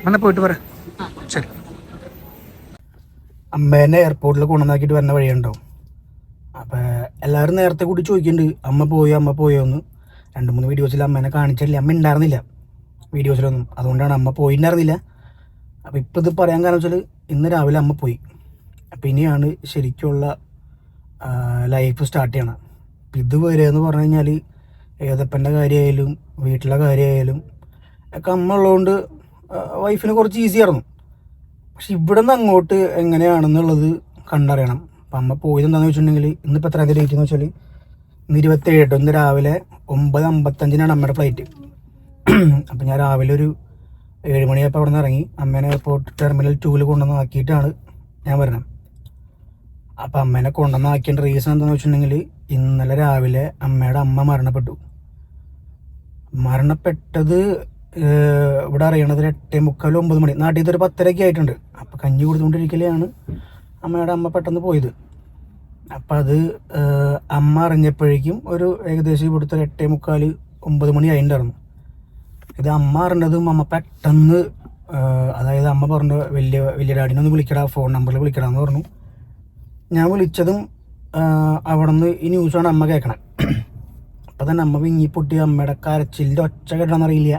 എന്നാ പോയിട്ട് പറ. ശരി. അമ്മേനെ എയർപോർട്ടിൽ കൊണ്ടുവന്നാക്കിയിട്ട് വരുന്ന വഴിയുണ്ടോ? അപ്പം എല്ലാവരും നേരത്തെ കൂടി ചോദിക്കുന്നുണ്ട് അമ്മ പോയോ എന്ന്. 2-3 വീഡിയോസിൽ അമ്മേനെ കാണിച്ചില്ല, അമ്മ ഉണ്ടായിരുന്നില്ല വീഡിയോസിലൊന്നും. അതുകൊണ്ടാണ് അമ്മ പോയിട്ടുണ്ടായിരുന്നില്ല. അപ്പം ഇപ്പം ഇത് പറയാൻ കാരണം വെച്ചാൽ ഇന്ന് രാവിലെ അമ്മ പോയി. അപ്പം ഇനിയാണ് ശരിക്കുള്ള ലൈഫ് സ്റ്റാർട്ട് ചെയ്യണം. അപ്പം ഇതുവരെ എന്ന് പറഞ്ഞു കഴിഞ്ഞാൽ ഏതപ്പൻ്റെ കാര്യമായാലും വീട്ടിലെ കാര്യമായാലും ഒക്കെ അമ്മ ഉള്ളതുകൊണ്ട് വൈഫിന് കുറച്ച് ഈസി ആയിരുന്നു. പക്ഷെ ഇവിടെ നിന്ന് അങ്ങോട്ട് എങ്ങനെയാണെന്നുള്ളത് കണ്ടറിയണം. അപ്പം അമ്മ പോയത് എന്താണെന്ന് വെച്ചിട്ടുണ്ടെങ്കിൽ ഇന്നിപ്പോൾ എത്ര ഡേറ്റ് എന്ന് വെച്ചാൽ ഇന്ന് 27. ഇന്ന് രാവിലെ 9:55 അമ്മയുടെ ഫ്ലൈറ്റ്. അപ്പം ഞാൻ രാവിലെ ഒരു 7 മണിയായപ്പോൾ അവിടെ നിന്ന് ഇറങ്ങി അമ്മേനെ എയർപോർട്ട് ടെർമിനൽ 2 കൊണ്ടുവന്ന് ആക്കിയിട്ടാണ് ഞാൻ വരുന്നത്. അപ്പം അമ്മേനെ കൊണ്ടുവന്ന് ആക്കിയതിൻ്റെ റീസൺ എന്താണെന്ന് വെച്ചിട്ടുണ്ടെങ്കിൽ ഇന്നലെ രാവിലെ അമ്മയുടെ അമ്മ മരണപ്പെട്ടത് ഇവിടെ അറിയണത് 8:45-9 മണി, നാട്ടിൽ ഒരു 10:30 ആയിട്ടുണ്ട്. അപ്പം കഞ്ഞി കൊടുത്തുകൊണ്ടിരിക്കലാണ് അമ്മയുടെ അമ്മ പെട്ടെന്ന് പോയത്. അപ്പം അത് അമ്മ അറിഞ്ഞപ്പോഴേക്കും ഒരു ഏകദേശം ഇവിടുത്തെ 8:45-9 മണി ആയിട്ടുണ്ടായിരുന്നു. ഇത് അമ്മ അറിഞ്ഞതും അമ്മ പെട്ടെന്ന് അതായത് അമ്മ പറഞ്ഞു വലിയ ഡാഡിനൊന്ന് വിളിക്കടാ, ഫോൺ നമ്പറിൽ വിളിക്കടാന്ന് പറഞ്ഞു. ഞാൻ വിളിച്ചതും അവിടെ നിന്ന് ഈ ന്യൂസാണ് അമ്മ കേൾക്കണേ. അപ്പം തന്നെ അമ്മ വിങ്ങി പൊട്ടി അമ്മയുടെ കരച്ചിലിൻ്റെ ഒച്ച കേട്ടാന്നറിയില്ല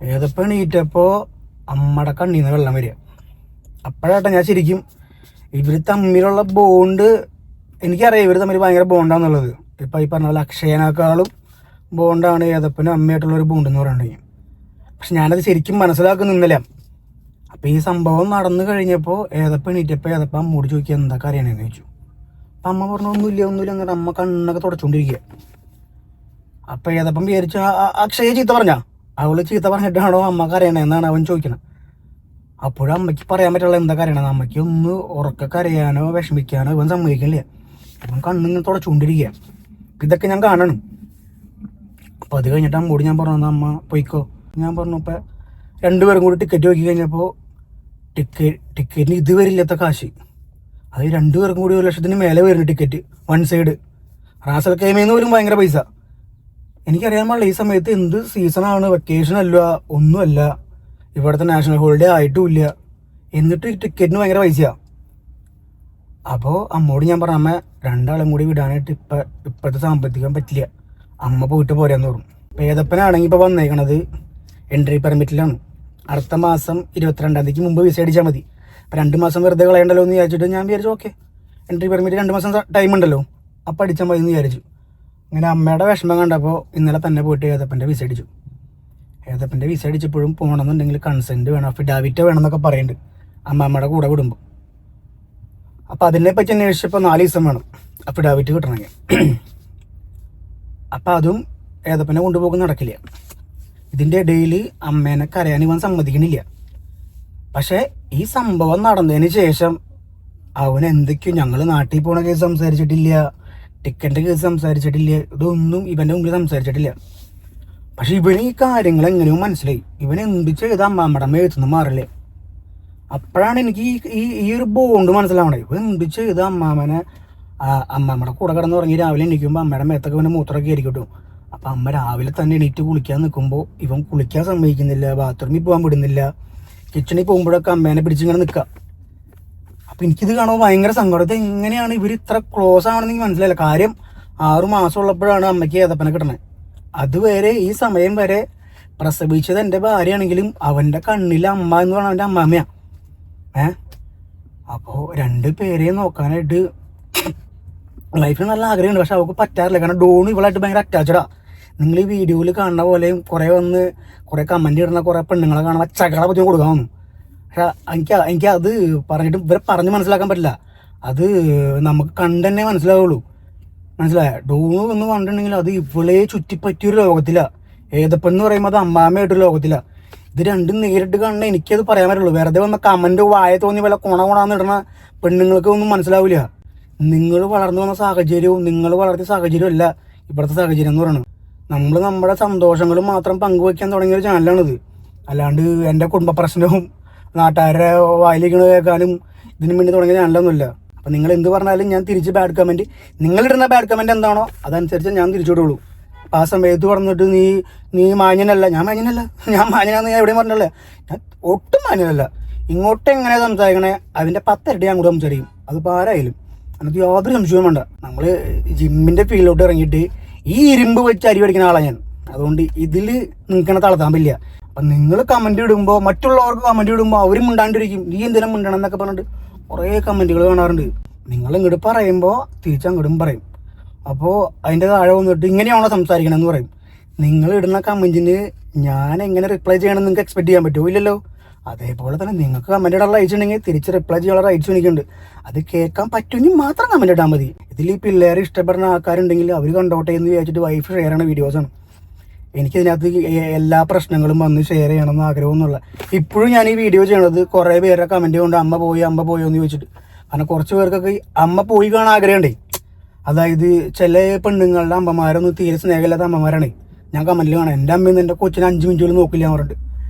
ഏതപ്പണീറ്റപ്പോൾ അമ്മയുടെ കണ്ണിൽ നിന്ന് വെള്ളം വരിക. അപ്പോഴാട്ടെ ഞാൻ ശരിക്കും ഇവർ തമ്മിലുള്ള ബോണ്ട് എനിക്കറിയാം, ഇവർ തമ്മിൽ ഭയങ്കര ബോണ്ടാന്നുള്ളത്. ഇപ്പം ഈ പറഞ്ഞ പോലെ അക്ഷയനേക്കാളും ബോണ്ടാണ് ഏതപ്പനും അമ്മയായിട്ടുള്ളൊരു ബോണ്ടെന്ന് പറയുന്നത്. പക്ഷെ ഞാനത് ശരിക്കും മനസ്സിലാക്കുന്നില്ല. അപ്പം ഈ സംഭവം നടന്നു കഴിഞ്ഞപ്പോൾ ഏതപ്പണീറ്റപ്പോൾ ഏതപ്പം അമ്മോട് ചോദിക്കുക എന്താ അറിയണേന്ന് ചോദിച്ചു. അപ്പം അമ്മ പറഞ്ഞു ഒന്നുമില്ല എന്നിട്ട് അമ്മ കണ്ണൊക്കെ തുടച്ചുകൊണ്ടിരിക്കുക. അപ്പം ഏതപ്പം വിചാരിച്ച അക്ഷയ ചീത്ത പറഞ്ഞാ, അവള് ചീത്ത പറഞ്ഞിട്ടാണോ അമ്മക്ക് അറിയണേന്നാണ് അവൻ ചോദിക്കണത്. അപ്പോഴും അമ്മയ്ക്ക് പറയാൻ പറ്റുള്ള എന്താ കരയണത്. അമ്മയ്ക്ക് ഒന്ന് ഉറക്ക കരയാനോ വിഷമിക്കാനോ ഇവൻ സമ്മതിക്കില്ല. അവൻ കണ്ണിങ്ങനെ തുടച്ചുകൊണ്ടിരിക്കുക. ഇതൊക്കെ ഞാൻ കാണണം. അപ്പം അത് കഴിഞ്ഞിട്ട് അമ്മോട് ഞാൻ പറഞ്ഞു അമ്മ പോയിക്കോ. ഞാൻ പറഞ്ഞു ഇപ്പം 2 പേരും കൂടി ടിക്കറ്റ് നോക്കി കഴിഞ്ഞപ്പോൾ ടിക്കറ്റിന് ഇതുവരില്ലാത്ത കാശ്, അത് 2 പേർക്കും കൂടി 1 ലക്ഷത്തിന് മേലെ വരുന്നു ടിക്കറ്റ് വൺ സൈഡ്. റാസൽ കൈമേന്ന് പോലും ഭയങ്കര പൈസ. എനിക്കറിയാൻ പാടില്ല ഈ സമയത്ത് എന്ത് സീസണാണ്, വെക്കേഷൻ അല്ല ഒന്നുമല്ല, ഇവിടുത്തെ നാഷണൽ ഹോളിഡേ ആയിട്ടുമില്ല, എന്നിട്ട് ടിക്കറ്റിന് ഭയങ്കര പൈസയാണ്. അപ്പോൾ അമ്മോട് ഞാൻ പറഞ്ഞു അമ്മ 2 ആളും കൂടി വിടാനായിട്ട് ഇപ്പോഴത്തെ സാമ്പത്തികം പറ്റില്ല, അമ്മ പോയിട്ട് പോരാന്ന് പറഞ്ഞു. ഏതപ്പനാണെങ്കിൽ ഇപ്പോൾ വന്നേക്കണത് എൻട്രി പെർമിറ്റിലാണ്. അടുത്ത മാസം 22 മുമ്പ് വിസ അടിച്ചാൽ മതി. അപ്പം 2 മാസം വെറുതെ കളയണ്ടല്ലോ എന്ന് വിചാരിച്ചിട്ട് ഞാൻ വിചാരിച്ചു ഓക്കെ എൻട്രി പെർമിറ്റ് 2 മാസം ടൈം ഉണ്ടല്ലോ, അപ്പം അടിച്ചാൽ മതി എന്ന് വിചാരിച്ചു. അങ്ങനെ അമ്മയുടെ വിഷമം കണ്ടപ്പോൾ ഇന്നലെ തന്നെ പോയിട്ട് ഏതപ്പൻ്റെ വിസ അടിച്ചു. ഏതപ്പൻ്റെ വിസ അടിച്ചപ്പോഴും പോകണമെന്നുണ്ടെങ്കിൽ കൺസെൻറ്റ് വേണം, അഫിഡാവിറ്റ് വേണം എന്നൊക്കെ പറയുന്നുണ്ട് അമ്മമ്മയുടെ കൂടെ വിടുമ്പോൾ. അപ്പം അതിനെപ്പറ്റി അന്വേഷിച്ചപ്പോൾ 4 ദിവസം വേണം അഫിഡാവിറ്റ് കിട്ടണമെങ്കിൽ. അപ്പം അതും ഏതപ്പനെ കൊണ്ടുപോകുന്ന നടക്കില്ല. ഇതിൻ്റെ ഇടയിൽ അമ്മേനെ കരയാൻ ഇവൻ സമ്മതിക്കണില്ല. പക്ഷേ ഈ സംഭവം നടന്നതിന് ശേഷം അവൻ എന്തൊക്കെയോ ഞങ്ങൾ നാട്ടിൽ പോണ കേസ് സംസാരിച്ചിട്ടില്ല, ടിക്കറ്റിൻ്റെ കേസ് സംസാരിച്ചിട്ടില്ല, ഇതൊന്നും ഇവൻ്റെ മുമ്പിൽ സംസാരിച്ചിട്ടില്ല. പക്ഷെ ഇവന് ഈ കാര്യങ്ങൾ എങ്ങനെയോ മനസ്സിലായി. ഇവൻ എന്ത് ചെയ്ത അമ്മാമ്മയുടെ മേത്തുനിന്ന് മാറില്ലേ. അപ്പോഴാണ് എനിക്ക് ഈ ഒരു ബോണ്ട് മനസ്സിലാവണേ. ഇവൻ എന്ത് ചെയ്ത അമ്മാമ്മയുടെ കൂടെ കിടന്ന് തുടങ്ങി രാവിലെ എണീക്കുമ്പോൾ അമ്മയുടെ മേത്തൊക്കെ ഇവൻ്റെ മൂത്രമൊക്കെ ആയിരിക്കും കേട്ടോ. അപ്പം അമ്മ രാവിലെ തന്നെ എണീറ്റ് കുളിക്കാൻ നിൽക്കുമ്പോൾ ഇവൻ കുളിക്കാൻ സമ്മതിക്കുന്നില്ല, ബാത്റൂമിൽ പോകാൻ വിടുന്നില്ല, കിച്ചണിൽ പോകുമ്പോഴൊക്കെ അമ്മേനെ പിടിച്ചിങ്ങനെ നിൽക്കുക. അപ്പം എനിക്കിത് കാണുമ്പോൾ ഭയങ്കര സങ്കടം. ഇത് എങ്ങനെയാണ് ഇവർ ഇത്ര ക്ലോസ് ആവണമെന്ന് എനിക്ക് മനസ്സിലായില്ല. കാര്യം 6 മാസം ഉള്ളപ്പോഴാണ് അമ്മയ്ക്ക് ഏതപ്പനെ കിട്ടണത്. അതുവരെ ഈ സമയം വരെ പ്രസവിച്ചത് എൻ്റെ ഭാര്യയാണെങ്കിലും അവൻ്റെ കണ്ണിലെ അമ്മ എന്ന് പറഞ്ഞാൽ അവൻ്റെ അമ്മാമ്മയാണ്. അപ്പോൾ 2 പേരെയും നോക്കാനായിട്ട് ലൈഫിന് നല്ല ആഗ്രഹമുണ്ട്. പക്ഷെ അവൾക്ക് പറ്റാറില്ല. കാരണം ഡോണു ഇവളായിട്ട് ഭയങ്കര അറ്റാച്ചഡാ. നിങ്ങൾ ഈ വീഡിയോയിൽ കാണുന്ന പോലെയും കുറേ കമൻറ്റ് ഇടുന്ന കുറേ പെണ്ണുങ്ങളെ കാണുമ്പോൾ ചകട പറ്റി കൊടുക്കാമെന്നു. പക്ഷെ എനിക്ക് അത് പറഞ്ഞിട്ട് ഇവരെ പറഞ്ഞ് മനസ്സിലാക്കാൻ പറ്റില്ല. അത് നമുക്ക് കണ്ടുതന്നെ മനസ്സിലാവുള്ളൂ. മനസ്സിലായ ഡോണു എന്ന് കണ്ടിട്ടുണ്ടെങ്കിൽ അത് ഇവളെ ചുറ്റിപ്പറ്റിയൊരു ലോകത്തിലാണ്. ഏതപ്പെന്ന് പറയുമ്പോൾ അത് അമ്മാമ്മയായിട്ടൊരു ലോകത്തിലാണ്. ഇത് രണ്ടും നേരിട്ട് കാണുന്ന എനിക്കത് പറയാൻ പറ്റുള്ളൂ. വെറുതെ വന്ന കമൻറ്റ് വായ തോന്നി വല്ല കൊണാന്ന് ഇടുന്ന പെണ്ണുങ്ങൾക്ക് ഒന്നും മനസ്സിലാവില്ല. നിങ്ങൾ വളർന്നു വന്ന സാഹചര്യവും നിങ്ങൾ വളർത്തിയ സാഹചര്യവും അല്ല ഇവിടുത്തെ സാഹചര്യം എന്ന് പറയുന്നത്. നമ്മൾ നമ്മുടെ സന്തോഷങ്ങൾ മാത്രം പങ്കുവയ്ക്കാൻ തുടങ്ങിയൊരു ചാനലാണിത്. അല്ലാണ്ട് എൻ്റെ കുടുംബ പ്രശ്നവും നാട്ടുകാരുടെ വായിലിരിക്കണ കേൾക്കാനും ഇതിനു വേണ്ടി തുടങ്ങിയ ചാനലൊന്നുമില്ല. അപ്പം നിങ്ങൾ എന്ത് പറഞ്ഞാലും ഞാൻ തിരിച്ച് ബാഡ് കമൻറ്റ്, നിങ്ങളിടുന്ന ബാഡ് കമൻറ്റ് എന്താണോ അതനുസരിച്ച് ഞാൻ തിരിച്ചു വിടുള്ളൂ. അപ്പം ആ സമയത്ത് പറഞ്ഞിട്ട് നീ മാന്യനല്ല. ഞാൻ മാന്യനാന്ന് ഞാൻ എവിടെയും പറഞ്ഞല്ലേ, ഞാൻ ഒട്ടും മാന്യനല്ല. ഇങ്ങോട്ട് എങ്ങനെ സംസാരിക്കണേ അതിൻ്റെ 10 ഇരട്ടി ഞാൻ കൂടെ സംസാരിക്കും. അതിപ്പോൾ ആരായാലും അതിനകത്ത് യാതൊരു സംശയവും വേണ്ട. നമ്മൾ ജിമ്മിൻ്റെ ഫീൽഡിലോട്ട് ഇറങ്ങിയിട്ട് ഈ ഇരുമ്പ് വെച്ച് അരി പഠിക്കുന്ന ആളാണ് ഞാൻ. അതുകൊണ്ട് ഇതിൽ നിൽക്കണ തളർത്താൻ പറ്റില്ല. അപ്പം നിങ്ങൾ കമൻറ്റ് ഇടുമ്പോൾ, മറ്റുള്ളവർക്ക് കമൻറ്റ് ഇടുമ്പോൾ അവരും മിണ്ടാണ്ടിരിക്കും. നീ എന്തിനും മിണ്ടണം എന്നൊക്കെ പറഞ്ഞിട്ട് കുറേ കമൻറ്റുകൾ കാണാറുണ്ട്. നിങ്ങൾ ഇങ്ങോട്ട് പറയുമ്പോൾ തിരിച്ചങ്ങോട്ടും പറയും. അപ്പോൾ അതിൻ്റെ താഴെ വന്നിട്ട് ഇങ്ങനെയാണോ സംസാരിക്കണം എന്ന് പറയും. നിങ്ങൾ ഇടുന്ന കമൻറ്റിന് ഞാൻ എങ്ങനെ റിപ്ലൈ ചെയ്യണമെന്ന് നിങ്ങൾക്ക് എക്സ്പെക്ട് ചെയ്യാൻ പറ്റുമോ? ഇല്ലല്ലോ. അതേപോലെ തന്നെ നിങ്ങൾക്ക് കമൻറ്റ് ഇടാൻ റൈറ്റ്സ് ഉണ്ടെങ്കിൽ തിരിച്ച് റിപ്ലൈ ചെയ്യാനുള്ള റൈറ്റ്സ് എനിക്കുണ്ട്. അത് കേൾക്കാൻ പറ്റുമെങ്കിൽ മാത്രം കമൻറ്റ് ഇട്ടാൽ മതി. ഇതിൽ ഈ പിള്ളേരെ ഇഷ്ടപ്പെടുന്ന ആൾക്കാരുണ്ടെങ്കിൽ അവർ കണ്ടോട്ടെ എന്ന് വിചാരിച്ചിട്ട് വൈഫ് ഷെയർ ചെയ്യുന്ന വീഡിയോസാണ്. എനിക്കിതിനകത്ത് എല്ലാ പ്രശ്നങ്ങളും വന്ന് ഷെയർ ചെയ്യണമെന്ന് ആഗ്രഹമൊന്നുമില്ല. ഇപ്പോഴും ഞാൻ ഈ വീഡിയോ ചെയ്യണത് കുറേ പേരുടെ കമൻറ്റ് കൊണ്ട് അമ്മ പോയോ എന്ന് ചോദിച്ചിട്ട്. കാരണം കുറച്ച് പേർക്കൊക്കെ അമ്മ പോയി കാണാൻ ആഗ്രഹമുണ്ടേ. അതായത് ചില പെണ്ണുങ്ങളുടെ അമ്മമാരൊന്നും തീരെ സ്നേഹമില്ലാത്ത അമ്മമാരാണ് ഞാൻ കമൻറ്റിൽ കാണാം. എൻ്റെ അമ്മയെന്ന് എൻ്റെ കൊച്ചിന് 5 മിനിറ്റ് പോലും നോക്കില്ല എന്ന് പറഞ്ഞിട്ട്.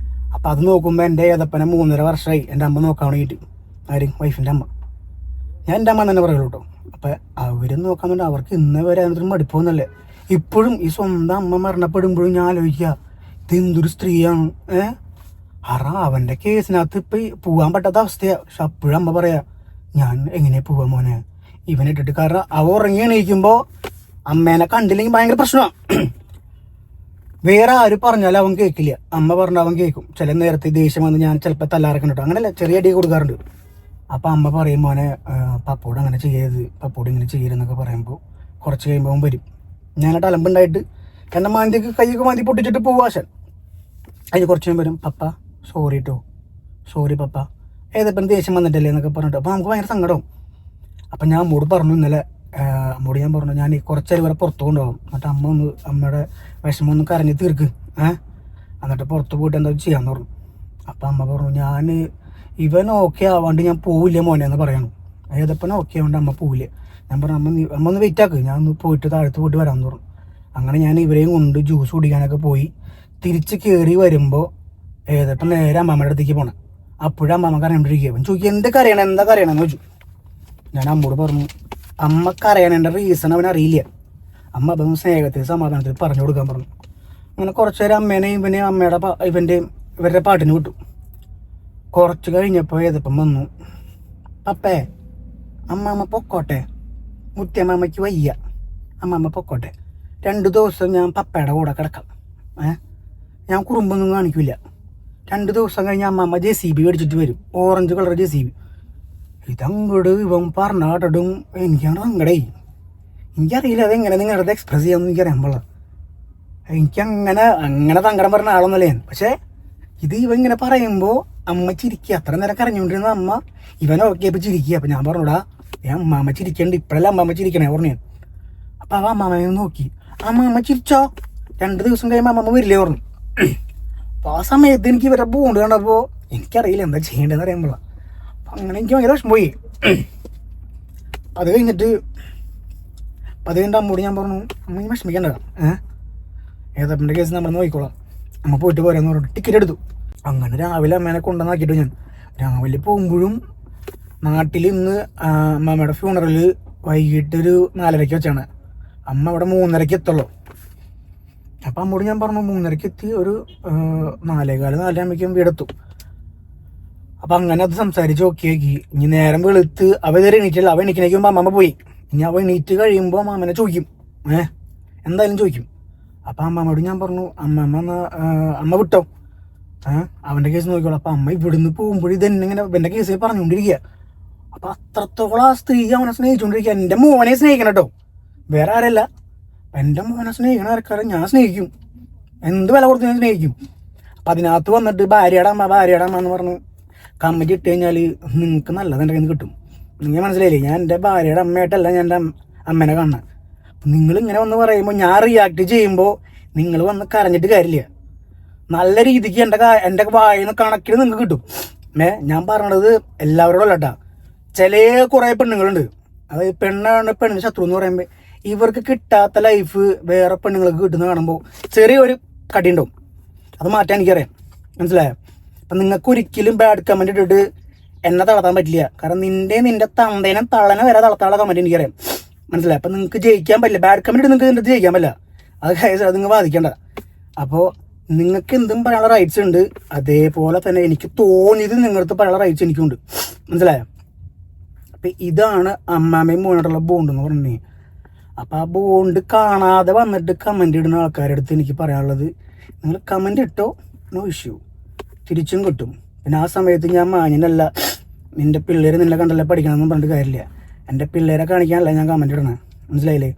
അപ്പം അത് നോക്കുമ്പോൾ എൻ്റെ ഏതപ്പനെ 3.5 വർഷമായി എൻ്റെ അമ്മ നോക്കാൻ വേണ്ടിയിട്ട്. ആരും വൈഫിൻ്റെ അമ്മ. ഞാൻ എൻ്റെ അമ്മ തന്നെ പറയുള്ളൂ കേട്ടോ. അപ്പം അവരും നോക്കാന്നുണ്ട് അവർക്ക് ഇന്നേ വരെ അതിനൊരു മടുപ്പൊന്നുമല്ലേ. ഇപ്പോഴും ഈ സ്വന്തം അമ്മ മരണപ്പെടുമ്പോഴും ഞാൻ ആലോചിക്കുക, ഇത് എന്തൊരു സ്ത്രീയാണ്. അവൻ്റെ കേസിനകത്ത് ഇപ്പം പോകാൻ പറ്റാത്ത അവസ്ഥയാണ്. പക്ഷെ അപ്പോഴും അമ്മ പറയാ, ഞാൻ എങ്ങനെയാ പോവാ മോനെ ഇവനിട്ടിട്ട്. കാരണം അവ ഉറങ്ങി എണീക്കുമ്പോൾ അമ്മേനെ കണ്ടില്ലെങ്കിൽ ഭയങ്കര പ്രശ്നമാണ്. വേറെ ആര് പറഞ്ഞാലും അവൻ കേൾക്കില്ല. അമ്മ പറഞ്ഞാൽ അവൻ കേൾക്കും. ചില നേരത്തെ ദേഷ്യം വന്ന് ഞാൻ ചിലപ്പോൾ തല്ലാറക്കുന്നുണ്ട്. അങ്ങനെയല്ല, ചെറിയ അടി കൊടുക്കാറുണ്ട്. അപ്പം അമ്മ പറയും, മോനെ പപ്പോട് അങ്ങനെ ചെയ്യരുത്, പപ്പോട് ഇങ്ങനെ ചെയ്യരുതെന്നൊക്കെ പറയുമ്പോൾ കുറച്ച് കഴിയുമ്പോൾ അവൻ വരും. ഞാനായിട്ട് അലമ്പുണ്ടായിട്ട് എൻ്റെ മാന്തിക്ക് കൈയൊക്കെ മാന്തി പൊട്ടിച്ചിട്ട് പോവാശൻ. അതിന് കുറച്ച് കഴിയുമ്പോൾ വരും, പപ്പ സോറി കേട്ടോ, സോറി പപ്പ, ഏതെപ്പം ദേഷ്യം വന്നിട്ടല്ലേ എന്നൊക്കെ പറഞ്ഞിട്ട്. അപ്പോൾ നമുക്ക് ഭയങ്കര സങ്കടവും. അപ്പം ഞാൻ അമ്മോട് പറഞ്ഞു ഇന്നലെ, അമ്മോട് ഞാൻ പറഞ്ഞു ഞാൻ കുറച്ചേരം വരെ പുറത്ത് കൊണ്ടുപോകും, എന്നിട്ട് അമ്മയുടെ വിഷമം ഒന്ന് കരഞ്ഞ് തീർക്ക്, എന്നിട്ട് പുറത്ത് പോയിട്ട് എന്താ ചെയ്യാമെന്ന് പറഞ്ഞു. അപ്പം അമ്മ പറഞ്ഞു, ഇവൻ ഓക്കെ ആവാണ്ട് ഞാൻ പോവില്ല മോനെ എന്ന് പറയണം. ഏതപ്പൻ ഓക്കെ ആവാണ്ട് അമ്മ പോവില്ല. ഞാൻ പറഞ്ഞു, അമ്മ ഒന്ന് വെയിറ്റ് ആക്ക്, ഞാൻ ഒന്ന് പോയിട്ട് താഴത്ത് പോയിട്ട് വരാമെന്ന് പറഞ്ഞു. അങ്ങനെ ഞാൻ ഇവരെയും കൊണ്ട് ജ്യൂസ് കുടിക്കാനൊക്കെ പോയി. തിരിച്ച് കയറി വരുമ്പോൾ ഏതപ്പം നേരെ അമ്മമ്മയുടെ അടുത്തേക്ക് പോകണം. അപ്പോഴും അമ്മമ്മ കരണ്ടിരിക്കുക. അവൻ ചോദിക്കുക, എന്താ കരയണമെന്ന് ചോദിച്ചു. ഞാൻ അമ്മോട് പറഞ്ഞു, അമ്മക്ക് അറിയണേൻ്റെ റീസൺ അവൻ അറിയില്ല. അമ്മ അതൊന്ന് സ്നേഹത്തിൽ സമാധാനത്തിൽ പറഞ്ഞു കൊടുക്കാൻ പറഞ്ഞു. അങ്ങനെ കുറച്ച് നേരം അമ്മേനെയും ഇവരുടെ പാട്ടിന് വിട്ടു. കുറച്ച് കഴിഞ്ഞപ്പോൾ ഏതപ്പം വന്നു, പപ്പേ അമ്മമ്മ പൊക്കോട്ടെ, മുത്തിയമ്മയ്ക്ക് വയ്യ, അമ്മമ്മ പൊക്കോട്ടെ, 2 ദിവസം ഞാൻ പപ്പയുടെ കൂടെ കിടക്കാം, ഞാൻ കുറുമ്പൊന്നും കാണിക്കില്ല. 2 ദിവസം കഴിഞ്ഞ് അമ്മമ്മ JCB മേടിച്ചിട്ട് വരും, ഓറഞ്ച് കളർ JCB. ഇതങ്ങോട്ട് ഇവൻ പറഞ്ഞ കേട്ടിട്ടും എനിക്കാണ് സങ്കടേ. എനിക്കറിയില്ല അതെങ്ങനെ നിങ്ങളുടെ എക്സ്പ്രസ് ചെയ്യാമെന്ന് എനിക്കറിയാൻ പാടില്ല. അങ്ങനെ സങ്കടം പറഞ്ഞ ആളൊന്നുമല്ല ഞാൻ. പക്ഷേ ഇത് ഇവൻ ഇങ്ങനെ പറയുമ്പോൾ അമ്മ ചിരിക്കുക. അത്ര നേരം കരഞ്ഞുകൊണ്ടിരുന്ന അമ്മ ഇവൻ ഓക്കെ ഇപ്പം ചിരിക്കുക. അപ്പം ഞാൻ പറഞ്ഞൂടാ, അമ്മ ചിരിക്കണ്ട്, ഇപ്പോഴല്ല അമ്മമ്മ ചിരിക്കണേ പറഞ്ഞു ഞാൻ. അപ്പം അവ അമ്മമ്മയെ നോക്കി, അമ്മമ്മ ചിരിച്ചോ, 2 ദിവസം കഴിയുമ്പോൾ അമ്മമ്മ വരില്ലേ പറഞ്ഞു. അപ്പോൾ ആ സമയത്ത് എനിക്ക് ഇവരെ ബോണ്ട് കണ്ടപ്പോൾ എനിക്കറിയില്ല എന്താ ചെയ്യേണ്ടതെന്ന് അറിയാൻ പാടില്ല. അപ്പം അങ്ങനെ എനിക്ക് ഭയങ്കര വിഷമം പോയി. അത് കഴിഞ്ഞിട്ട് അമ്മോട് ഞാൻ പറഞ്ഞു, അമ്മ ഈ വിഷമിക്കണ്ട, ഏതപ്പൻ്റെ കേസ് നമ്മൾ നോക്കിക്കോളാം, അമ്മ പോയിട്ട് പോരാന്ന് പറഞ്ഞിട്ട് ടിക്കറ്റ് എടുത്തു. അങ്ങനെ രാവിലെ അമ്മേനെ കൊണ്ടുവന്നാക്കിയിട്ട് ഞാൻ രാവിലെ പോകുമ്പോഴും നാട്ടിൽ ഇന്ന് അമ്മമ്മയുടെ ഫ്യൂണറൽ വൈകിട്ടൊരു 4:30 വെച്ചാണ്. അമ്മ അവിടെ 3:30 എത്തുള്ളൂ. അപ്പം അമ്മോട് ഞാൻ പറഞ്ഞു 3:30 എത്തി, ഒരു 4:15 4:30 വീടെത്തും. അപ്പം അങ്ങനെ അത് സംസാരിച്ച് ഓക്കെ ആക്കി. ഇനി നേരം വെളുത്ത് അവ ഇതുവരെ എണീറ്റില്ല. അവ എണീക്കണേക്കുമ്പോൾ അമ്മമ്മ പോയി. ഇനി അവ എണീറ്റ് കഴിയുമ്പോൾ അമ്മമ്മനെ ചോദിക്കും, എന്തായാലും ചോദിക്കും. അപ്പം അമ്മമ്മയോട് ഞാൻ പറഞ്ഞു, അമ്മ വിട്ടോ, അവൻ്റെ കേസ് നോക്കിക്കോളാം. അപ്പം അമ്മ ഇവിടുന്ന് പോകുമ്പോഴും ഇതെന്നിങ്ങനെ എൻ്റെ കേസ് പറഞ്ഞുകൊണ്ടിരിക്കുക. അപ്പം അത്രത്തോളം ആ സ്ത്രീ അവനെ സ്നേഹിച്ചുകൊണ്ടിരിക്കുക. എൻ്റെ മോനെ സ്നേഹിക്കണം കേട്ടോ, വേറെ ആരല്ല. എൻ്റെ മോനെ സ്നേഹിക്കണ ആൾക്കാരെ ഞാൻ സ്നേഹിക്കും, എന്ത് വില കൊടുത്ത് ഞാൻ സ്നേഹിക്കും. അപ്പം അതിനകത്ത് വന്നിട്ട് ഭാര്യയുടെ അമ്മ എന്ന് പറഞ്ഞു കമൻറ്റ് ഇട്ട് കഴിഞ്ഞാൽ നിങ്ങൾക്ക് നല്ലത് എൻ്റെ കയ്യിൽ നിന്ന് കിട്ടും. നിങ്ങൾ മനസ്സിലായില്ലേ, ഞാൻ എൻ്റെ ഭാര്യയുടെ അമ്മയായിട്ടല്ല ഞാൻ എൻ്റെ അമ്മേനെ കാണുന്നത്. നിങ്ങളിങ്ങനെ വന്ന് പറയുമ്പോൾ ഞാൻ റിയാക്ട് ചെയ്യുമ്പോൾ നിങ്ങൾ വന്ന് കരഞ്ഞിട്ട് കാര്യമില്ല. നല്ല രീതിക്ക് എൻ്റെ വായന കണക്കിന് നിങ്ങൾക്ക് കിട്ടും. ഞാൻ പറയണത് എല്ലാവരോടും അല്ല കേട്ടോ. ചില കുറേ പെണ്ണുങ്ങളുണ്ട്, അതായത് പെണ്ണിന് ശത്രു എന്ന് പറയുമ്പോൾ ഇവർക്ക് കിട്ടാത്ത ലൈഫ് വേറെ പെണ്ണുങ്ങൾക്ക് കിട്ടുന്ന കാണുമ്പോൾ ചെറിയൊരു കടി ഉണ്ടാവും. അത് മാറ്റാൻ എനിക്കറിയാം, മനസ്സിലായോ? അപ്പം നിങ്ങൾക്ക് ഒരിക്കലും ബാഡ് കമൻറ്റ് ഇട്ടിട്ട് എന്നെ തളർത്താൻ പറ്റില്ല. കാരണം നിന്റെ തന്തേനെ തള്ളനെ വരെ തളർത്താനുള്ള കമൻറ്റ് എനിക്കറിയാം, മനസ്സിലായി? അപ്പം നിങ്ങൾക്ക് ജയിക്കാൻ പറ്റില്ല. ബാഡ് കമൻറ്റ് നിങ്ങൾക്ക് ഇതിൻ്റെ ജയിക്കാൻ പറ്റില്ല. അത് നിങ്ങൾ ബാധിക്കണ്ട. അപ്പോൾ നിങ്ങൾക്ക് എന്തും പറയാനുള്ള റൈറ്റ്സ് ഉണ്ട്, അതേപോലെ തന്നെ എനിക്ക് തോന്നിയത് നിങ്ങളടുത്ത് പറയാനുള്ള റൈറ്റ്സ് എനിക്കുണ്ട്. മനസ്സിലായോ? അപ്പം ഇതാണ് അമ്മാമ്മയും മോനായിട്ടുള്ള ബോണ്ട് എന്ന് പറഞ്ഞിട്ടുണ്ടെങ്കിൽ. അപ്പം ആ ബോണ്ട് കാണാതെ വന്നിട്ട് കമൻ്റ് ഇടുന്ന ആൾക്കാരുടെ അടുത്ത് എനിക്ക് പറയാനുള്ളത്, നിങ്ങൾ കമൻ്റ് ഇട്ടോ, നോ ഇഷ്യൂ, തിരിച്ചും കിട്ടും. പിന്നെ ആ സമയത്ത് ഞാൻ മാന്യനല്ല, നിൻ്റെ പിള്ളേർ നിന്നെ കണ്ടല്ലേ പഠിക്കണമെന്ന് പറഞ്ഞിട്ട് കാര്യമില്ല. എൻ്റെ പിള്ളേരെ കാണിക്കാനല്ല ഞാൻ കമൻ്റ് ഇടണേ, മനസ്സിലായില്ലേ?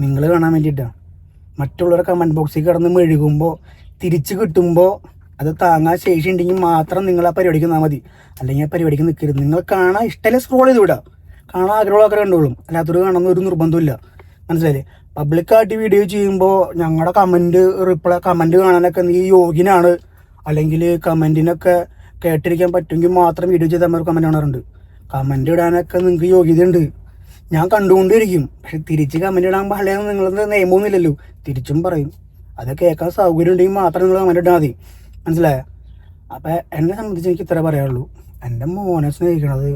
നിങ്ങൾ കാണാൻ വേണ്ടിയിട്ടാണ്. മറ്റുള്ളവരെ കമൻറ്റ് ബോക്സിൽ കിടന്ന് മെഴുകുമ്പോൾ തിരിച്ച് കിട്ടുമ്പോൾ അത് താങ്ങാൻ ശേഷി ഉണ്ടെങ്കിൽ മാത്രം നിങ്ങൾ ആ പരിപാടിക്ക് നിന്നാൽ മതി, അല്ലെങ്കിൽ ആ പരിപാടിക്ക് നിൽക്കരുത്. നിങ്ങൾ കാണാൻ ഇഷ്ടമല്ലേ സ്ക്രോൾ ചെയ്ത് വിടാം, കാണാൻ ആഗ്രഹമുള്ളവരെ കണ്ടോളും, അല്ലാത്തൊരു കാണുന്ന ഒരു നിർബന്ധമില്ല. മനസ്സിലായില്ലേ? പബ്ലിക്കായിട്ട് വീഡിയോ ചെയ്യുമ്പോൾ ഞങ്ങളുടെ കമൻറ്റ് കാണാനൊക്കെ നീ യോഗ്യനാണ്, അല്ലെങ്കിൽ കമൻറ്റിനൊക്കെ കേട്ടിരിക്കാൻ പറ്റുമെങ്കിൽ മാത്രം വീഡിയോ ചെയ്താൽ നമ്മൾ കമൻറ്റ് കാണാറുണ്ട്. കമൻറ്റ് ഇടാനൊക്കെ നിങ്ങൾക്ക് യോഗ്യതയുണ്ട്, ഞാൻ കണ്ടുകൊണ്ടിരിക്കും. പക്ഷെ തിരിച്ച് കമൻറ്റ് ഇടാൻ പാടില്ല നിങ്ങളത് നിയമമൊന്നുമില്ലല്ലോ, തിരിച്ചും പറയും. അത് കേൾക്കാൻ സൗകര്യം ഉണ്ടെങ്കിൽ മാത്രം നിങ്ങൾ കമൻറ്റ് ഇട്ടാൽ മതി, മനസ്സിലായോ? അപ്പം എന്നെ സംബന്ധിച്ച് എനിക്ക് ഇത്ര പറയാനുള്ളൂ. എൻ്റെ മോനെ സ്നേഹിക്കണത്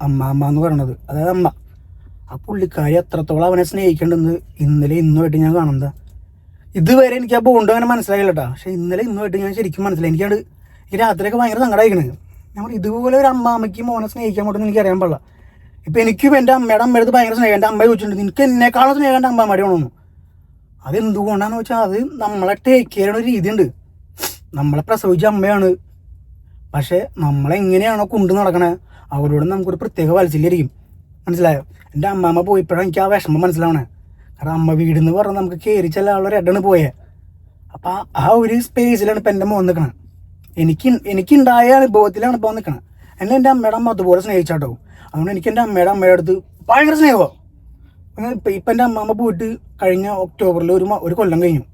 അമ്മ എന്ന് പറയണത്, അതായത് അമ്മ. ആ പുള്ളിക്കാരി എത്രത്തോളം അവനെ സ്നേഹിക്കേണ്ടെന്ന് ഇന്നലെ ഇന്നുമായിട്ട് ഞാൻ കാണുന്നത്. ഇതുവരെ എനിക്ക് ആ ബോണ്ട് അങ്ങനെ മനസ്സിലായില്ല കേട്ടോ. പക്ഷെ ഇന്നലെ ഇന്നുമായിട്ട് ഞാൻ ശരിക്കും മനസ്സിലായി. എനിക്ക് രാത്രിയൊക്കെ ഭയങ്കര സങ്കടമായിക്കണത്. നമ്മൾ ഇതുപോലെ ഒരു അമ്മയ്ക്ക് മോനെ സ്നേഹിക്കാൻ പറ്റുമെന്ന് എനിക്ക് അറിയാൻ പാടില്ല. ഇപ്പം എനിക്കും എൻ്റെ അമ്മയുടെ അമ്മയുടെ ഭയങ്കര സ്നേഹം. എൻ്റെ അമ്മ ചോദിച്ചിട്ടുണ്ട്, നിനക്ക് എന്നെക്കാളും സ്നേഹം എൻ്റെ അമ്മമാടി വേണമെന്ന്. അതെന്തുകൊണ്ടാന്ന് വെച്ചാൽ അത് നമ്മളെ ടേക്ക് കെയർ ചെയ്യുന്ന ഒരു രീതിയുണ്ട്. നമ്മളെ പ്രസവിച്ച അമ്മയാണ്, പക്ഷെ നമ്മളെങ്ങനെയാണോ കൊണ്ടു നടക്കണേ അവരോട് നമുക്കൊരു പ്രത്യേക വാത്സല്യമായിരിക്കും. മനസ്സിലായോ? എൻ്റെ അമ്മമ്മ പോയപ്പോഴാണ് എനിക്ക് ആ വിഷമം മനസ്സിലാവണേ. കാരണം അമ്മ വീടെന്ന് പറഞ്ഞാൽ നമുക്ക് കയറി ചെല്ലാനുള്ള ഇടമാണ് പോയത്. അപ്പം ആ ഒരു സ്പേസിലാണ് ഇപ്പം എൻ്റെ മോൻ നിൽക്കണത്. എനിക്കുണ്ടായ അനുഭവത്തിലാണ് ഇപ്പോൾ നിൽക്കണത്. എന്നെ എൻ്റെ അമ്മയുടെ അമ്മ അതുപോലെ സ്നേഹിച്ചാട്ടോ. അതുകൊണ്ട് എനിക്ക് എൻ്റെ അമ്മയുടെ അടുത്ത് ഭയങ്കര സ്നേഹമാണ്. ഇപ്പം എൻ്റെ അമ്മമ്മ പോയിട്ട് കഴിഞ്ഞ ഒക്ടോബറിൽ ഒരു കൊല്ലം കഴിഞ്ഞു.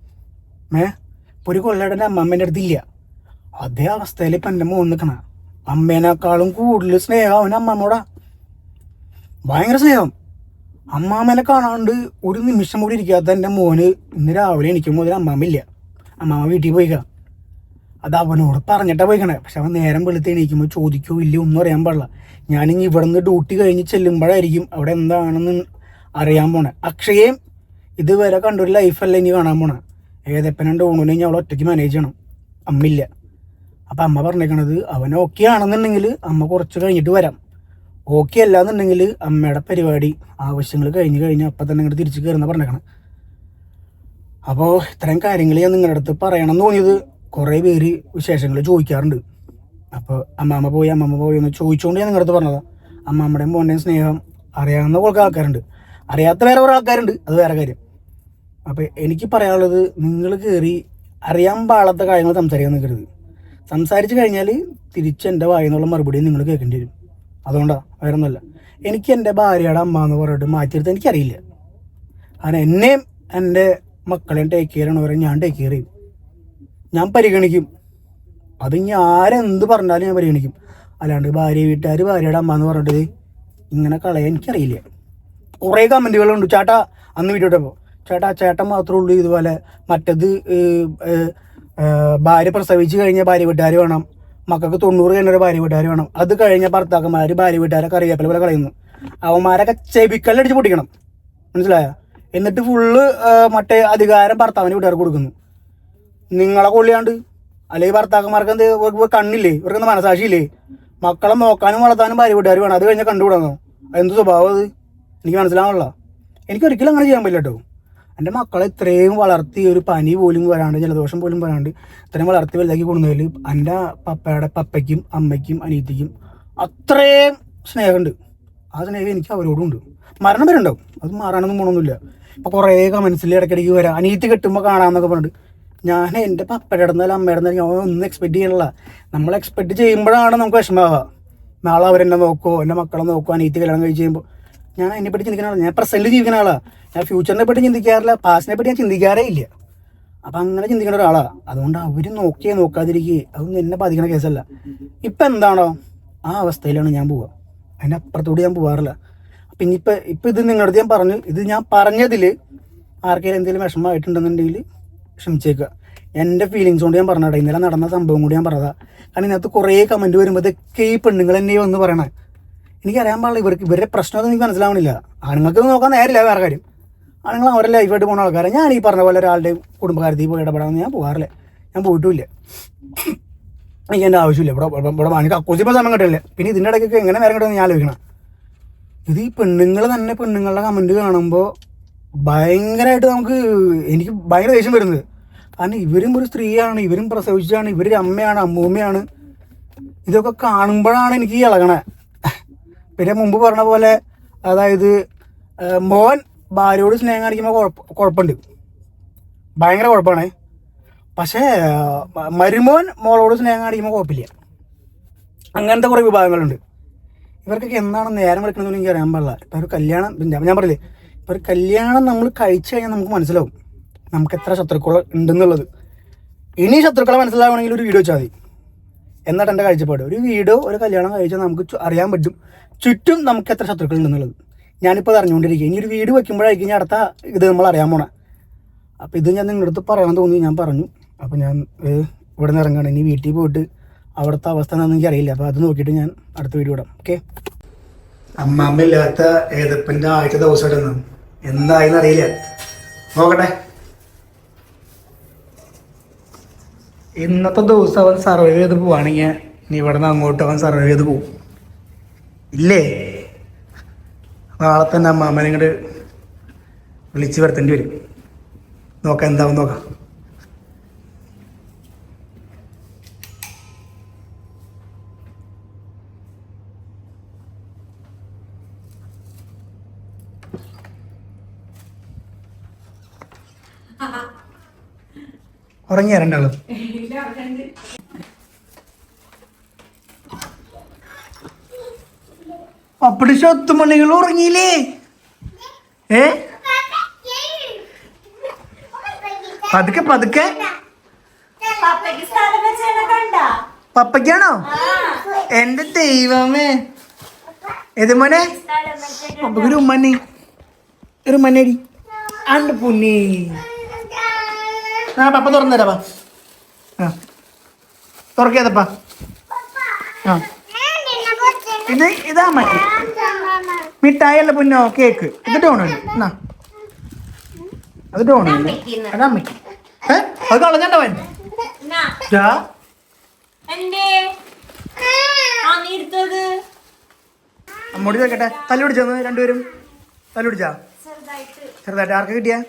ഇപ്പോൾ ഒരു കൊല്ലമായിട്ട് എൻ്റെ അമ്മമ്മേൻ്റെ അടുത്തില്ല. അതേ അവസ്ഥയിൽ ഇപ്പം എൻ്റെ മോൻ നിൽക്കണ. അമ്മേനേക്കാളും കൂടുതൽ സ്നേഹം അവൻ്റെ അമ്മമ്മോടാ, ഭയങ്കര സ്നേഹം. അമ്മാമ്മേനെ കാണാണ്ട് ഒരു നിമിഷം കൂടി ഇരിക്കാത്ത എൻ്റെ മോന് ഇന്ന് രാവിലെ എണീക്കുമ്പോൾ അതിൽ അമ്മാമ്മയില്ല. അമ്മാമ്മ വീട്ടിൽ പോയിക്കാം. അത് അവനോട് പറഞ്ഞിട്ടാണ് പോയിക്കണേ. പക്ഷെ അവൻ നേരം വെളുത്ത് എണീക്കുമ്പോൾ ചോദിക്കോ ഇല്ലയോ ഒന്നും അറിയാൻ പാടില്ല. ഞാനിങ്ങ് ഇവിടെ നിന്ന് ഡ്യൂട്ടി കഴിഞ്ഞ് ചെല്ലുമ്പോഴായിരിക്കും അവിടെ എന്താണെന്ന് അറിയാൻ പോണേ. അക്ഷയേം ഇതുവരെ കണ്ടൊരു ലൈഫല്ല ഇനി കാണാൻ പോണേ. ഏതെപ്പനുണ്ട് ഓണുനെ അവൾ ഒറ്റയ്ക്ക് മാനേജ് ചെയ്യണം, അമ്മയില്ല. അപ്പം അമ്മ പറഞ്ഞേക്കണത് അവൻ ഓക്കെ ആണെന്നുണ്ടെങ്കിൽ അമ്മ കുറച്ച് കഴിഞ്ഞിട്ട് വരാം, ഓക്കെ അല്ലാന്നുണ്ടെങ്കിൽ അമ്മയുടെ പരിപാടി ആവശ്യങ്ങൾ കഴിഞ്ഞ് അപ്പം തന്നെ ഇങ്ങോട്ട് തിരിച്ച് കയറുന്ന പറഞ്ഞേക്കണം. അപ്പോൾ ഇത്രയും കാര്യങ്ങൾ ഞാൻ നിങ്ങളുടെ അടുത്ത് പറയണം എന്ന് തോന്നിയത്. കുറേ പേര് വിശേഷങ്ങൾ ചോദിക്കാറുണ്ട്. അപ്പോൾ അമ്മമ്മ പോയി എന്ന് ചോദിച്ചുകൊണ്ട് ഞാൻ നിങ്ങളുടെ അടുത്ത് പറഞ്ഞതാണ്. അമ്മമ്മയുടെയും മോൻ്റെയും സ്നേഹം അറിയാവുന്ന കുറേ ആൾക്കാരുണ്ട്, അറിയാത്ത വേറെ കുറേ ആൾക്കാരുണ്ട്, അത് വേറെ കാര്യം. അപ്പോൾ എനിക്ക് പറയാനുള്ളത്, നിങ്ങൾ കയറി അറിയാൻ പാടാത്ത കാര്യങ്ങൾ സംസാരിക്കാൻ നിൽക്കരുത്. സംസാരിച്ച് കഴിഞ്ഞാൽ തിരിച്ച് എൻ്റെ വായെന്നുള്ള മറുപടി നിങ്ങൾ കേൾക്കേണ്ടി വരും. അതുകൊണ്ടാണ്, വേറെ ഒന്നുമല്ല. എനിക്ക് എൻ്റെ ഭാര്യയുടെ അമ്മ എന്ന് പറഞ്ഞിട്ട് മാറ്റിയെടുത്ത് എനിക്കറിയില്ല. കാരണം എന്നെയും എൻ്റെ മക്കളെയും ടേക്ക് കെയർ ചെയ്യണവരെ ഞാൻ ടേക്ക് കെയർ ചെയ്യും, ഞാൻ പരിഗണിക്കും. അത് ഇനി ആരെന്ത് പറഞ്ഞാലും ഞാൻ പരിഗണിക്കും. അല്ലാണ്ട് ഭാര്യയുടെ അമ്മ എന്ന് പറഞ്ഞിട്ട് ഇങ്ങനെ കളയാൻ എനിക്കറിയില്ല. കുറേ കമൻറ്റുകളുണ്ട്, ചേട്ടാ അന്ന് വീഡിയോ ഇട്ടപ്പോൾ ചേട്ടൻ മാത്രമേ ഉള്ളൂ ഇതുപോലെ, മറ്റത് ഭാര്യ പ്രസവിച്ച് കഴിഞ്ഞ ഭാര്യ വീട്ടുകാർ വേണം, മക്കൾക്ക് 90 കഴിഞ്ഞൊരു ഭാര്യ വീട്ടുകാർ വേണം, അത് കഴിഞ്ഞ ഭർത്താക്കന്മാർ ഭാര്യ വീട്ടുകാരെ കറിവേപ്പില പോലെ കളയുന്നു. അവന്മാരൊക്കെ ചെവിക്കല്ലടിച്ച് പൊട്ടിക്കണം, മനസ്സിലായോ? എന്നിട്ട് ഫുള്ള് മറ്റേ അധികാരം ഭർത്താവിൻ്റെ വീട്ടുകാർക്ക് കൊടുക്കുന്നു. നിങ്ങളെ കൊള്ളിയാണ്ട് അല്ലെങ്കിൽ ഭർത്താക്കന്മാർക്ക് എന്ത് കണ്ണില്ലേ, ഇവർക്കെന്ത് മനസാക്ഷിയില്ലേ? മക്കളെ നോക്കാനും വളർത്താനും ഭാര്യ വീട്ടുകാർ വേണം, അത് കഴിഞ്ഞാൽ കണ്ടുവിടാന്നോ? അതെന്ത് സ്വഭാവം അത്? എനിക്ക് മനസ്സിലാവണല്ലോ. എനിക്കൊരിക്കലും അങ്ങനെ ചെയ്യാൻ പറ്റില്ല കേട്ടോ. എൻ്റെ മക്കളെ ഇത്രയും വളർത്തി, ഒരു പനി പോലും വരാണ്ട്, ജലദോഷം പോലും വരാണ്ട് ഇത്രയും വളർത്തി വലുതാക്കി കൊണ്ടുവന്നതിൽ എൻ്റെ പപ്പയ്ക്കും അമ്മയ്ക്കും അനിയത്തിക്കും അത്രയും സ്നേഹമുണ്ട്. ആ സ്നേഹം എനിക്ക് അവരോടും ഉണ്ട്. മരണം വരെ ഉണ്ടാവും, അത് മാറാനൊന്നും പോകണമെന്നില്ല. ഇപ്പോൾ കുറേ കമൻസിൽ ഇടയ്ക്കിടയ്ക്ക് വരാം, അനിയത്തി കെട്ടുമ്പോൾ കാണാമെന്നൊക്കെ പറഞ്ഞിട്ട്. ഞാൻ എൻ്റെ പപ്പയുടെ ഇടന്നാലും അമ്മയുടെ ഇടന്നാലും ഞാൻ ഒന്നും എക്സ്പെക്ട് ചെയ്യണില്ല. നമ്മൾ എക്സ്പെക്ട് ചെയ്യുമ്പോഴാണ് നമുക്ക് വിഷമമാവുക. നാളെ അവരെന്നെ നോക്കുമോ, എൻ്റെ മക്കളെ നോക്കുമോ, അനിയത്തി കല്യാണം കഴിച്ച് ചെയ്യുമ്പോൾ. ഞാൻ അതിനെപ്പറ്റി ചിന്തിക്കുന്ന ആളാണ്, ഞാൻ പ്രസൻറ്റിൽ ജീവിക്കുന്ന ആളാണ്. ഞാൻ ഫ്യൂച്ചറിനെ പറ്റി ചിന്തിക്കാറില്ല, പാസ്റ്റിനെ പറ്റി ഞാൻ ചിന്തിക്കാറേ ഇല്ല. അപ്പം അങ്ങനെ ചിന്തിക്കുന്ന ഒരാളാണ്. അതുകൊണ്ട് അവർ നോക്കാതിരിക്കുക അതൊന്നും എന്നെ ബാധിക്കുന്ന കേസല്ല. ഇപ്പം എന്താണോ ആ അവസ്ഥയിലാണ് ഞാൻ പോവുക, അതിൻ്റെ അപ്പുറത്തോട് ഞാൻ പോകാറില്ല. അപ്പം ഇപ്പം ഇത് നിങ്ങളുടെ അടുത്ത് ഞാൻ പറഞ്ഞു, ഇത് ഞാൻ പറഞ്ഞതിൽ ആർക്കെങ്കിലും എന്തെങ്കിലും വിഷമമായിട്ടുണ്ടെന്നുണ്ടെങ്കിൽ ക്ഷമിച്ചേക്കുക. എൻ്റെ ഫീലിങ്സ് കൊണ്ട് ഞാൻ പറഞ്ഞാട്ടെ, ഇന്നലെ നടന്ന സംഭവം കൂടി ഞാൻ പറഞ്ഞതാണ്. കാരണം ഇതിനകത്ത് കുറേ കമൻറ്റ് വരുമ്പോൾ ഇതൊക്കെ ഈ പെണ്ണുങ്ങൾ തന്നെ വന്ന് പറയണേ. എനിക്കറിയാൻ പാടില്ല ഇവരുടെ പ്രശ്നമൊന്നും എനിക്ക് മനസ്സിലാവണില്ല. ആണുങ്ങൾക്ക് നോക്കാൻ നേരില്ല, വേറെ കാര്യം. ആണുങ്ങൾ അവരെ ലൈഫായിട്ട് പോകുന്ന ആൾക്കാരെ. ഞാൻ ഈ പറഞ്ഞ പോലെ ഒരാളുടെ കുടുംബകാര്യത്തിൽ പോയി ഇടപെടാമെന്ന് ഞാൻ പോകാറില്ല, ഞാൻ പോയിട്ടുമില്ല. എനിക്ക് എൻ്റെ ആവശ്യമില്ല. ഇവിടെ വാങ്ങി കക്കൂസിപ്പോൾ സമയം കിട്ടില്ല. പിന്നെ ഇതിൻ്റെ ഇടയ്ക്കൊക്കെ എങ്ങനെ നേരം കിട്ടുമെന്ന് ഞാൻ ആലോചിക്കണം. ഇത് ഈ പെണ്ണുങ്ങൾ തന്നെ പെണ്ണുങ്ങളുടെ കമൻറ്റ് കാണുമ്പോൾ ഭയങ്കരമായിട്ട് എനിക്ക് ഭയങ്കര ദേഷ്യം വരുന്നത്. കാരണം ഇവരും ഒരു സ്ത്രീയാണ്, ഇവരും പ്രസവിച്ചാണ്, ഇവരൊരു അമ്മയാണ്, അമ്മൂമ്മയാണ്. ഇതൊക്കെ കാണുമ്പോഴാണ് എനിക്ക് ഇളകണേ. പിന്നെ മുമ്പ് പറഞ്ഞ പോലെ, അതായത് മോൻ ഭാര്യയോട് സ്നേഹം കാണിക്കുമ്പോൾ കുഴപ്പമുണ്ട്, ഭയങ്കര കുഴപ്പമാണ്. പക്ഷേ മരുമോൻ മോളോട് സ്നേഹം കാണിക്കുമ്പോൾ കുഴപ്പമില്ല. അങ്ങനത്തെ കുറേ വിഭാഗങ്ങളുണ്ട്. ഇവർക്കൊക്കെ എന്താണ് നേരം വെക്കണമെന്ന് എനിക്ക് അറിയാൻ പാടില്ല. ഇപ്പം ഒരു കല്യാണം, ഞാൻ പറയില്ലേ, ഇപ്പോൾ ഒരു കല്യാണം നമ്മൾ കഴിച്ചു കഴിഞ്ഞാൽ നമുക്ക് മനസ്സിലാവും നമുക്ക് എത്ര ശത്രുക്കൾ ഉണ്ടെന്നുള്ളത്. ഇനി ശത്രുക്കളെ മനസ്സിലാവണമെങ്കിൽ ഒരു വീഡിയോ വെച്ചാൽ മതി. എന്നിട്ട് എൻ്റെ കാഴ്ചപ്പാട്, ഒരു വീഡിയോ ഒരു കല്യാണം കഴിച്ചാൽ നമുക്ക് അറിയാൻ പറ്റും ചുറ്റും നമുക്ക് എത്ര ശത്രുക്കൾ ഉണ്ടെന്നുള്ളത്. ഞാനിപ്പോൾ അത് അറിഞ്ഞുകൊണ്ടിരിക്കുക. ഇനി ഒരു വീഡിയോ വയ്ക്കുമ്പോഴായിരിക്കും ഞാൻ അടുത്ത ഇത് നമ്മൾ അറിയാൻ പോണേ. അപ്പോൾ ഇത് ഞാൻ നിങ്ങളുടെ അടുത്ത് പറയണം തോന്നി, ഞാൻ പറഞ്ഞു. അപ്പോൾ ഞാൻ ഇവിടെ നിന്ന് ഇറങ്ങുകയാണ്. ഇനി വീട്ടിൽ പോയിട്ട് അവിടുത്തെ അവസ്ഥ എന്താണെന്ന് എനിക്ക് അറിയില്ല. അപ്പോൾ അത് നോക്കിയിട്ട് ഞാൻ അടുത്ത വീഡിയോ ഇടാം. ഓക്കെ. അമ്മ ഇല്ലാത്ത ഏതപ്പൻ്റെ ആദ്യത്തെ ദിവസം ഇടുന്നു, എന്തായെന്ന് അറിയില്ല, നോക്കട്ടെ. ഇന്നത്തെ ദിവസം അവൻ സർവൈവ് ചെയ്ത് പോവുകയാണെങ്കിൽ ഇനി ഇവിടെ നിന്ന് അങ്ങോട്ട് അവൻ സർവൈവ് ചെയ്ത് പോവും. ഇല്ലേ, നാളെ തന്നെ അമ്മാമ്മനെ ഇങ്ങോട്ട് വിളിച്ച് വരുത്തേണ്ടി വരും. നോക്കാം എന്താവും നോക്കാം. ഉറങ്ങിയ രണ്ടാളും അപ്പടി ശൊത്തുമണികൾ ഉറങ്ങിയില്ലേ? പതുക്കെ പതുക്കെ. പപ്പയ്ക്കാണോ? എന്റെ ദൈവമേ, ഏത് മോനെ? ഒരു ഉമ്മണി, ഒരു മണ്ണടി അണ്ട് പുണ്ണി. ആ പപ്പ തുറന്നു തരാപ്പാ. ആ തുറക്കേതപ്പാ. ആ ഇതാ മതി. മിഠായി അല്ല പുന്നോ, കേക്ക്. ഇത് ഡോണുണ്ട്. എന്നാ അത് ഡോണുണ്ട്, അതമ്മയ്ക്ക്. അത് കളഞ്ഞവൻ. അമ്മോടി ചോദിക്കട്ടെ, തല്ലുപിടിച്ചോ രണ്ടുപേരും? തല്ലുപിടിച്ചാ ചെറുതായിട്ട്? ആർക്ക് കിട്ടിയാ?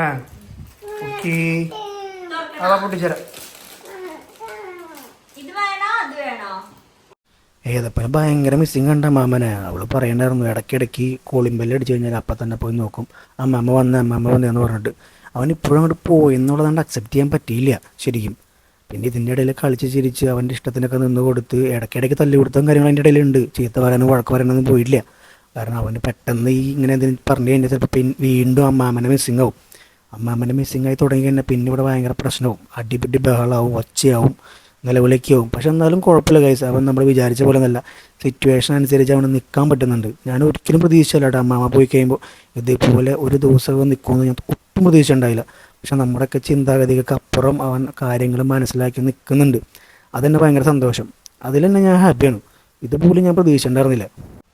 ആ ഓക്കേ, അതാ പൊട്ടിച്ചേരാം. ഏതപ്പനെ ഭയങ്കര മിസ്സിങ് കണ്ട അമ്മാമ്മനെ. അവള് പറയണ്ടായിരുന്നു ഇടയ്ക്കിടയ്ക്ക് കോളിംഗ് ബെല്ല് അടിച്ചു കഴിഞ്ഞാൽ അപ്പം തന്നെ പോയി നോക്കും, അമ്മമ്മ വന്നേന്ന് പറഞ്ഞിട്ട്. അവൻ ഇപ്പോഴും അങ്ങോട്ട് പോയി എന്നുള്ളതുകൊണ്ട് അക്സെപ്റ്റ് ചെയ്യാൻ പറ്റിയില്ല ശരിക്കും. പിന്നെ ഇതിൻ്റെ ഇടയിൽ കളിച്ച് ചിരിച്ച് അവൻ്റെ ഇഷ്ടത്തിനൊക്കെ നിന്ന് കൊടുത്ത് ഇടയ്ക്കിടയ്ക്ക് തല്ലി കൊടുത്തും കാര്യങ്ങൾ അതിൻ്റെ ഇടയിലുണ്ട്. ചീത്ത പറയാനും വഴക്ക് പറയാനൊന്നും പോയില്ല. കാരണം അവന് പെട്ടെന്ന് ഈ ഇങ്ങനെ എന്തെങ്കിലും പറഞ്ഞു കഴിഞ്ഞാൽ ചിലപ്പോൾ വീണ്ടും അമ്മാമ്മനെ മിസ്സിങ് ആവും. അമ്മാമ്മനെ മിസ്സിങ് ആയി തുടങ്ങി കഴിഞ്ഞാൽ പിന്നെ ഇവിടെ ഭയങ്കര പ്രശ്നവും, അടിപിടി ബഹളാവും, ഒച്ചയാവും, നിലവിളിക്കാവും. പക്ഷെ എന്നാലും കുഴപ്പമില്ല ഗൈസ്. അവൻ നമ്മൾ വിചാരിച്ച പോലെ നല്ല സിറ്റുവേഷൻ അനുസരിച്ച് അവന് നിൽക്കാൻ പറ്റുന്നുണ്ട്. ഞാൻ ഒരിക്കലും പ്രതീക്ഷിച്ചില്ല കേട്ടോ അമ്മാമ്മ പോയി കഴിയുമ്പോൾ ഇതേപോലെ ഒരു ദിവസം നിൽക്കുമെന്ന് ഞാൻ ഒട്ടും പ്രതീക്ഷിച്ചിട്ടുണ്ടായില്ല. പക്ഷെ നമ്മുടെയൊക്കെ ചിന്താഗതികൾക്ക് അപ്പുറം അവൻ കാര്യങ്ങൾ മനസ്സിലാക്കി നിൽക്കുന്നുണ്ട്. അതെന്നെ ഭയങ്കര സന്തോഷം. അതിൽ തന്നെ ഞാൻ ഹാപ്പിയാണ്. ഇതുപോലും ഞാൻ പ്രതീക്ഷിച്ചിട്ടുണ്ടായിരുന്നില്ല.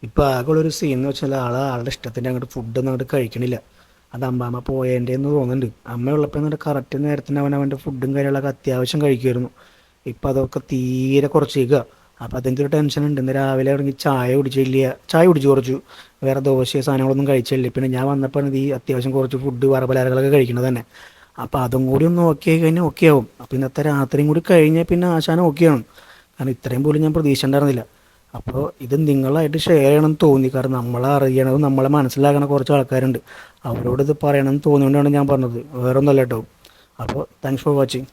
ഇപ്പോൾ ആകെയുള്ളൊരു സീൻ എന്ന് വെച്ചാൽ ആളുടെ ഇഷ്ടത്തിൻ്റെ അങ്ങോട്ട് ഫുഡൊന്നും അങ്ങോട്ട് കഴിക്കണില്ല. അത് അമ്മാമ്മ പോയതിൻ്റെ എന്ന് തോന്നുന്നുണ്ട്. അമ്മ ഉള്ളപ്പോൾ എന്നിട്ട് കറക്റ്റ് നേരത്തിന് അവൻ്റെ ഫുഡും കാര്യങ്ങളൊക്കെ അത്യാവശ്യം കഴിക്കുമായിരുന്നു. ഇപ്പം അതൊക്കെ തീരെ കുറച്ചേക്കുക. അപ്പോൾ അതിൻ്റെ ഒരു ടെൻഷൻ ഉണ്ട്. ഇന്ന് രാവിലെ ഇറങ്ങി ചായ കുടിച്ചു കുറച്ചു, വേറെ ദോശയോ സാധനങ്ങളൊന്നും കഴിച്ചില്ല. പിന്നെ ഞാൻ വന്നപ്പോൾ ഈ അത്യാവശ്യം കുറച്ച് ഫുഡ് വേറെ പലഹാരങ്ങളൊക്കെ കഴിക്കുന്നത് തന്നെ. അപ്പോൾ അതും കൂടി ഒന്ന് ഓക്കെ ആയി കഴിഞ്ഞാൽ ഓക്കെ ആവും. അപ്പോൾ ഇന്നത്തെ രാത്രിയും കൂടി കഴിഞ്ഞാൽ പിന്നെ ആശാനം ഓക്കെയാണ്. കാരണം ഇത്രയും പോലും ഞാൻ പ്രതീക്ഷിച്ചിട്ടുണ്ടായിരുന്നില്ല. അപ്പോൾ ഇത് നിങ്ങളായിട്ട് ഷെയർ ചെയ്യണമെന്ന് തോന്നി. കാരണം നമ്മളെ അറിയണതും നമ്മളെ മനസ്സിലാക്കണ കുറച്ച് ആൾക്കാരുണ്ട്. അവരോട് ഇത് പറയണമെന്ന് തോന്നിയോണ്ടാണ് ഞാൻ പറഞ്ഞത്, വേറെ ഒന്നുമല്ല കേട്ടോ. അപ്പോൾ താങ്ക്സ് ഫോർ വാച്ചിങ്.